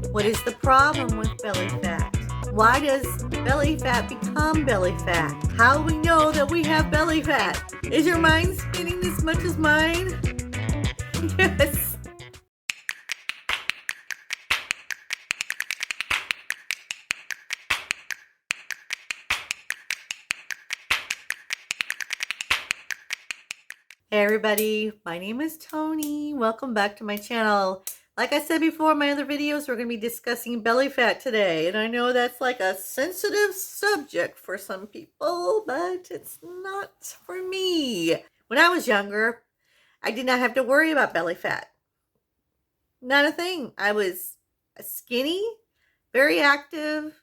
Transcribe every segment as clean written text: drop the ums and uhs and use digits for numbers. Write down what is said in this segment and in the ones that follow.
What is the problem with belly fat? Why does belly fat become belly fat? How do we know that we have belly fat? Is your mind spinning as much as mine? Yes. Hey everybody, my name is Tony. Welcome back to my channel. Like I said before in my other videos, we're going to be discussing belly fat today. And I know that's like a sensitive subject for some people, but it's not for me. When I was younger, I did not have to worry about belly fat. Not a thing. I was skinny, very active.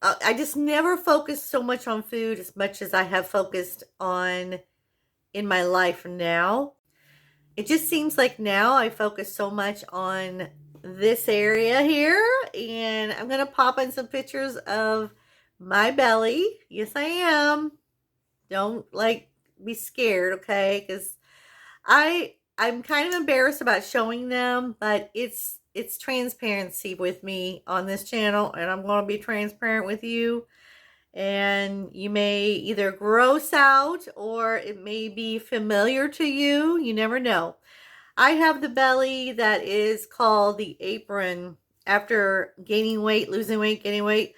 I just never focused so much on food as much as I have focused on in my life now. It just seems like now I focus so much on this area here, and I'm going to pop in some pictures of my belly. Yes, I am. Don't be scared, okay? Because I'm kind of embarrassed about showing them, but it's transparency with me on this channel, and I'm going to be transparent with you. And you may either gross out or it may be familiar to you. You never know. I have the belly that is called the apron. After gaining weight, losing weight, gaining weight,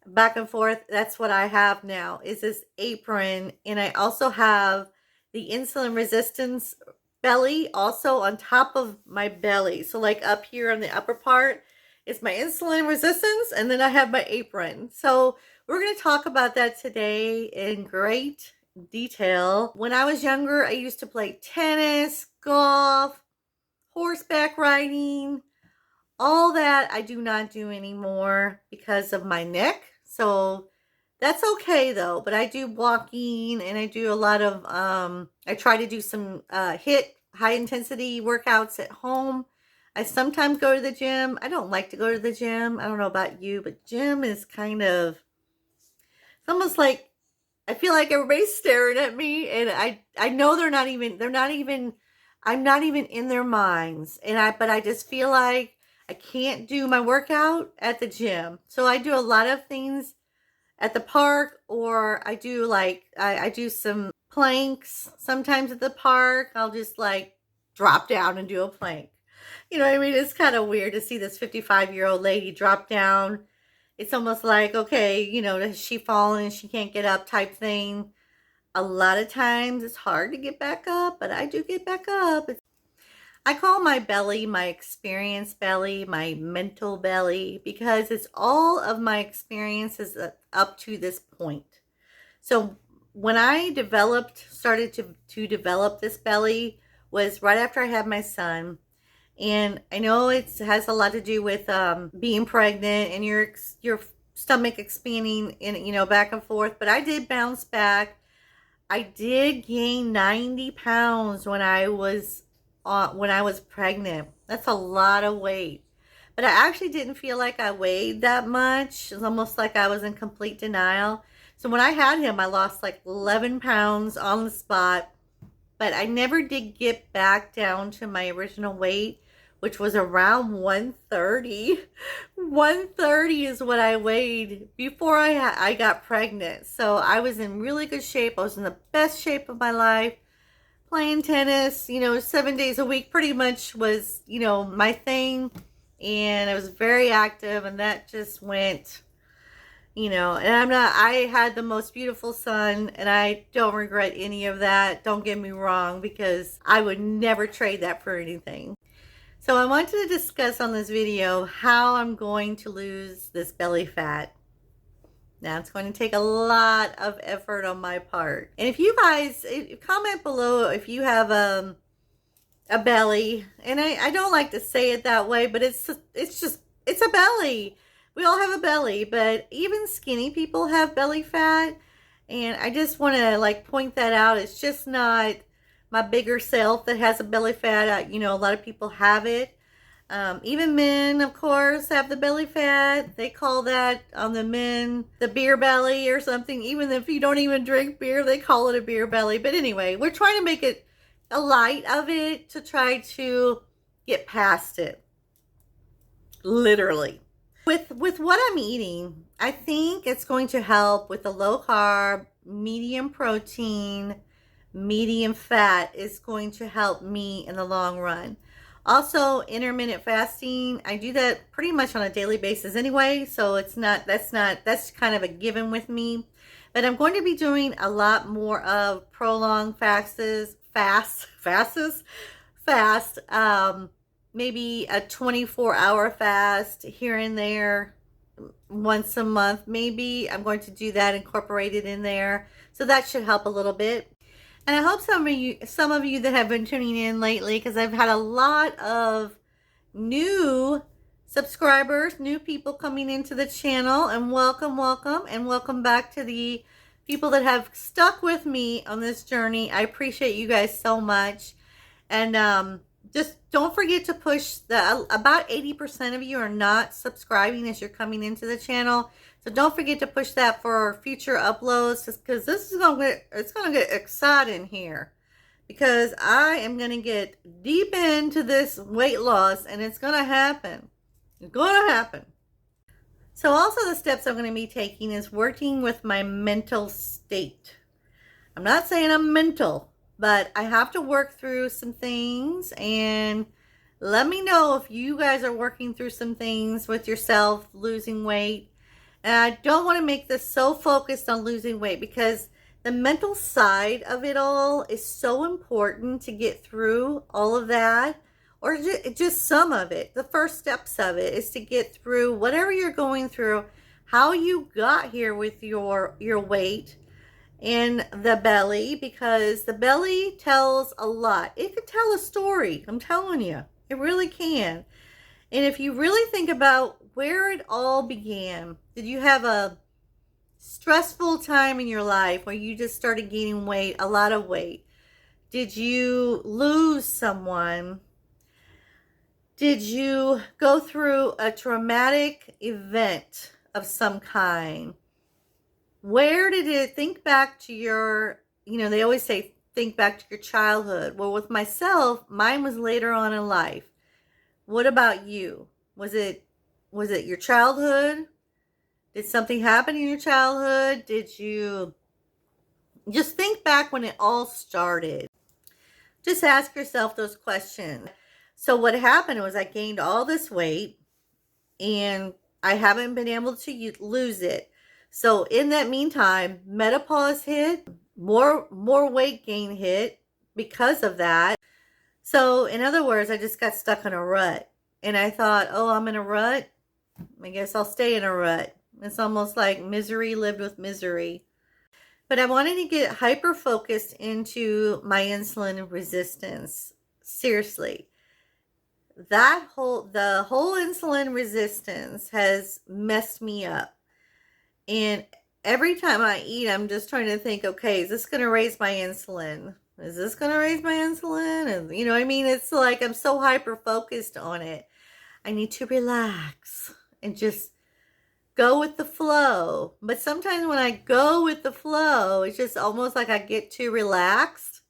back and forth, that's what I have now, is this apron. And I also have the insulin resistance belly also on top of my belly. So like up here on the upper part is my insulin resistance, and then I have my apron. So we're going to talk about that today in great detail. When I was younger, I used to play tennis, golf, horseback riding. All that I do not do anymore because of my neck. So that's okay though. But I do walking, and I do a lot of, I try to do some HIIT, high intensity workouts at home. I sometimes go to the gym. I don't like to go to the gym. I don't know about you, but gym is kind of, it's almost like I feel like everybody's staring at me, and I know they're not even, I'm not even in their minds. But I just feel like I can't do my workout at the gym. So I do a lot of things at the park, or I do I do some planks sometimes at the park. I'll just drop down and do a plank. You know what I mean? It's kind of weird to see this 55-year-old lady drop down. It's almost like, okay, you know, has she fallen and she can't get up type thing. A lot of times it's hard to get back up, but I do get back up. I call my belly my experience belly, my mental belly, because it's all of my experiences up to this point. So when I started to develop this belly was right after I had my son. And I know it has a lot to do with being pregnant and your stomach expanding and, you know, back and forth. But I did bounce back. I did gain 90 pounds when I was pregnant. That's a lot of weight. But I actually didn't feel like I weighed that much. It was almost like I was in complete denial. So when I had him, I lost like 11 pounds on the spot. But I never did get back down to my original weight, which was around 130. 130 is what I weighed before I got pregnant. So I was in really good shape. I was in the best shape of my life. Playing tennis, you know, 7 days a week pretty much was, you know, my thing. And I was very active, and that just went, you know, and I had the most beautiful son, and I don't regret any of that. Don't get me wrong, because I would never trade that for anything. So I wanted to discuss on this video how I'm going to lose this belly fat. Now it's going to take a lot of effort on my part. And if you guys, comment below if you have a belly. And I don't like to say it that way, but it's a belly. We all have a belly, but even skinny people have belly fat. And I just want to point that out. It's just not my bigger self that has a belly fat. You know, a lot of people have it. Even men, of course, have the belly fat. They call that on the men the beer belly or something. Even if you don't even drink beer, they call it a beer belly. But anyway, we're trying to make it a light of it to try to get past it. literally. With what I'm eating, I think it's going to help with the low carb, medium protein, medium fat is going to help me in the long run. Also, intermittent fasting, I do that pretty much on a daily basis anyway, so that's kind of a given with me. But I'm going to be doing a lot more of prolonged fast, maybe a 24-hour fast here and there once a month. Maybe I'm going to do that, incorporate it in there. So that should help a little bit. And I hope some of you that have been tuning in lately, because I've had a lot of new subscribers, new people coming into the channel, and welcome, and welcome back to the people that have stuck with me on this journey. I appreciate you guys so much. And just don't forget to push about 80% of you are not subscribing as you're coming into the channel. So don't forget to push that for future uploads, because this is it's gonna get exciting here, because I am gonna get deep into this weight loss, and it's gonna happen. It's gonna happen. So also the steps I'm gonna be taking is working with my mental state. I'm not saying I'm mental, but I have to work through some things, and let me know if you guys are working through some things with yourself, losing weight. And I don't want to make this so focused on losing weight, because the mental side of it all is so important to get through all of that, or just some of it. The first steps of it is to get through whatever you're going through, how you got here with your weight in the belly, because the belly tells a lot. It could tell a story. I'm telling you, it really can. And if you really think about where it all began, did you have a stressful time in your life where you just started gaining weight, a lot of weight? Did you lose someone? Did you go through a traumatic event of some kind? Where did it, think back to your, they always say, think back to your childhood. Well, with myself, mine was later on in life. What about you? Was it your childhood? Did something happen in your childhood? Did you just think back when it all started? Just ask yourself those questions. So what happened was I gained all this weight, and I haven't been able to lose it. So in that meantime, menopause hit, more weight gain hit because of that. So in other words, I just got stuck in a rut, and I thought, oh, I'm in a rut, I guess I'll stay in a rut. It's almost like misery lived with misery. But I wanted to get hyper focused into my insulin resistance. Seriously. The whole insulin resistance has messed me up. And every time I eat, I'm just trying to think, okay, is this going to raise my insulin? Is this going to raise my insulin? And you know what I mean? It's like I'm so hyper focused on it. I need to relax and just go with the flow. But sometimes when I go with the flow, it's just almost like I get too relaxed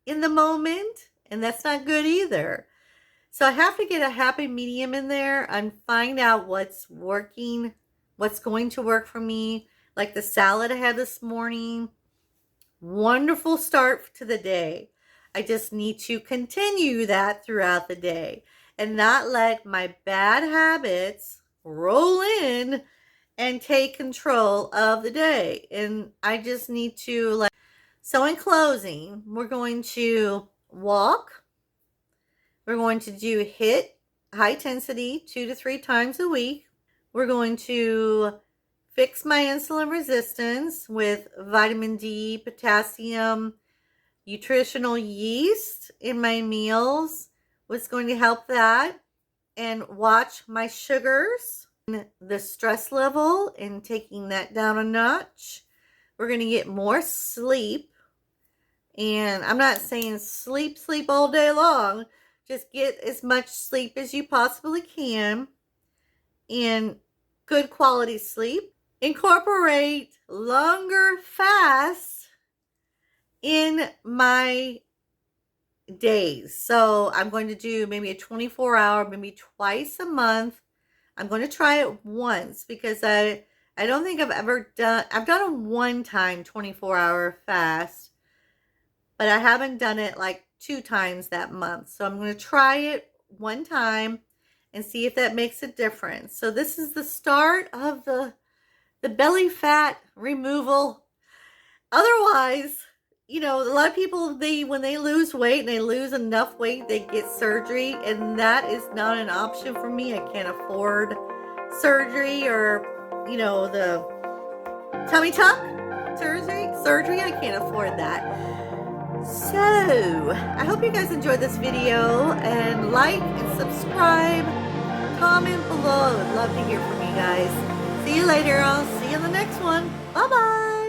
in the moment, and that's not good either. So I have to get a happy medium in there and find out what's working, what's going to work for me. Like the salad I had this morning, wonderful start to the day. I just need to continue that throughout the day and not let my bad habits roll in and take control of the day. And I just need to so in closing, we're going to walk. We're going to do HIIT, high intensity, 2 to 3 times a week. We're going to fix my insulin resistance with vitamin D, potassium, nutritional yeast in my meals. What's going to help that? And watch my sugars, the stress level, and taking that down a notch. We're going to get more sleep. And I'm not saying sleep all day long. Just get as much sleep as you possibly can, and good quality sleep. Incorporate longer fasts in my days. So I'm going to do maybe a 24-hour, maybe twice a month I'm going to try it once because I don't think I've done a one time 24-hour fast, but I haven't done it like 2 times that month. So I'm going to try it one time and see if that makes a difference. So this is the start of the belly fat removal. Otherwise, a lot of people, when they lose weight and they lose enough weight, they get surgery, and that is not an option for me. I can't afford surgery, or the tummy tuck surgery. I can't afford that. So I hope you guys enjoyed this video, and like and subscribe, comment below. I would love to hear from you guys. See you later. I'll see you in the next one. Bye bye.